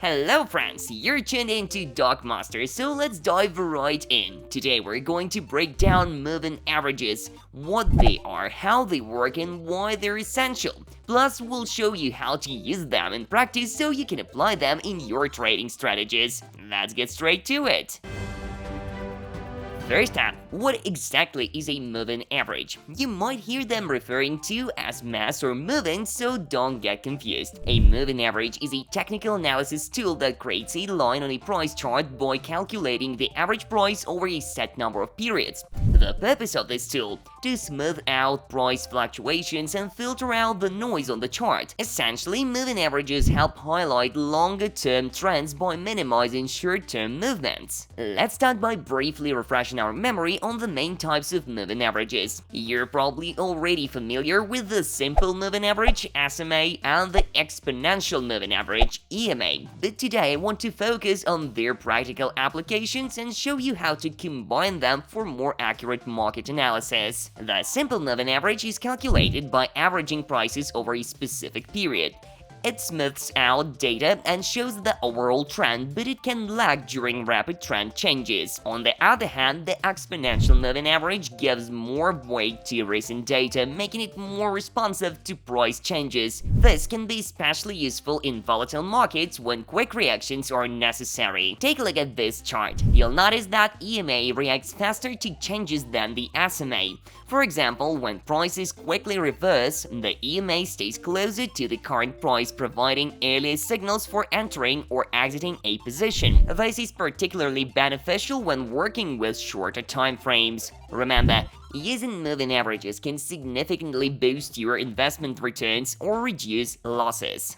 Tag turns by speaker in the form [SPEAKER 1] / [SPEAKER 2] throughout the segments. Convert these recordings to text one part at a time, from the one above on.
[SPEAKER 1] Hello friends, you're tuned in to Dog Master, so let's dive right in. Today we're going to break down moving averages, what they are, how they work, and why they're essential. Plus, we'll show you how to use them in practice so you can apply them in your trading strategies. Let's get straight to it. First up, what exactly is a moving average? You might hear them referring to as mass or moving, so don't get confused. A moving average is a technical analysis tool that creates a line on a price chart by calculating the average price over a set number of periods. The purpose of this tool? To smooth out price fluctuations and filter out the noise on the chart. Essentially, moving averages help highlight longer-term trends by minimizing short-term movements. Let's start by briefly refreshing our memory on the main types of moving averages. You're probably already familiar with the simple moving average, SMA, and the exponential moving average, EMA, but today I want to focus on their practical applications and show you how to combine them for more accurate market analysis. The simple moving average is calculated by averaging prices over a specific period. It smooths out data and shows the overall trend, but it can lag during rapid trend changes. On the other hand, the exponential moving average gives more weight to recent data, making it more responsive to price changes. This can be especially useful in volatile markets when quick reactions are necessary. Take a look at this chart. You'll notice that EMA reacts faster to changes than the SMA. For example, when prices quickly reverse, the EMA stays closer to the current price, providing earlier signals for entering or exiting a position. This is particularly beneficial when working with shorter time frames. Remember, using moving averages can significantly boost your investment returns or reduce losses.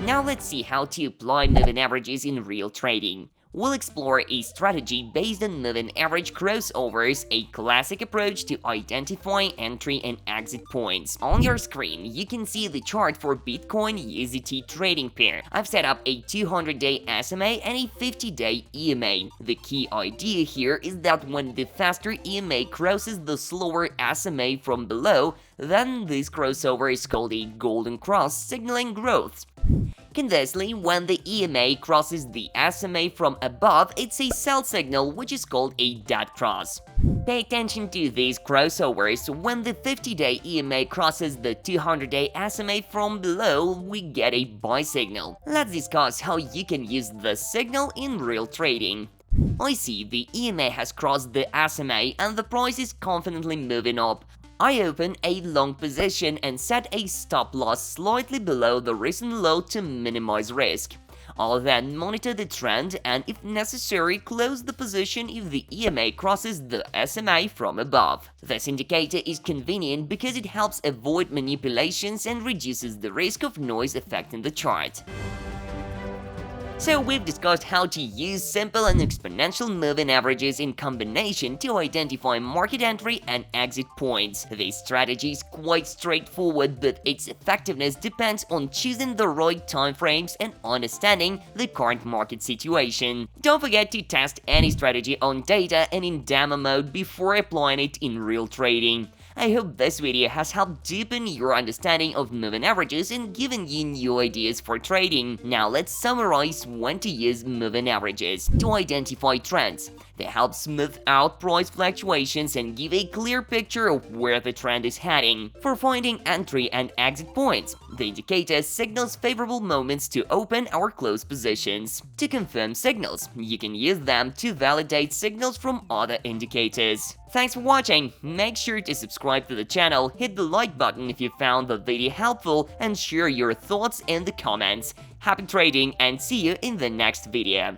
[SPEAKER 1] Now let's see how to apply moving averages in real trading. We'll explore a strategy based on moving average crossovers, a classic approach to identifying entry and exit points. On your screen, you can see the chart for Bitcoin USDT trading pair. I've set up a 200-day SMA and a 50-day EMA. The key idea here is that when the faster EMA crosses the slower SMA from below, then this crossover is called a golden cross, signaling growth. Conversely, when the EMA crosses the SMA from above, it's a sell signal, which is called a dead cross. Pay attention to these crossovers. When the 50-day EMA crosses the 200-day SMA from below, we get a buy signal. Let's discuss how you can use the signal in real trading. I see the EMA has crossed the SMA and the price is confidently moving up. I open a long position and set a stop loss slightly below the recent low to minimize risk. I'll then monitor the trend and, if necessary, close the position if the EMA crosses the SMA from above. This indicator is convenient because it helps avoid manipulations and reduces the risk of noise affecting the chart. So we've discussed how to use simple and exponential moving averages in combination to identify market entry and exit points. This strategy is quite straightforward, but its effectiveness depends on choosing the right time frames and understanding the current market situation. Don't forget to test any strategy on data and in demo mode before applying it in real trading. I hope this video has helped deepen your understanding of moving averages and given you new ideas for trading. Now let's summarize when to use moving averages. To identify trends, they help smooth out price fluctuations and give a clear picture of where the trend is heading. For finding entry and exit points, the indicator signals favorable moments to open or close positions. To confirm signals, you can use them to validate signals from other indicators. Thanks for watching. Make sure to subscribe to the channel, hit the like button if you found the video helpful, and share your thoughts in the comments. Happy trading and see you in the next video.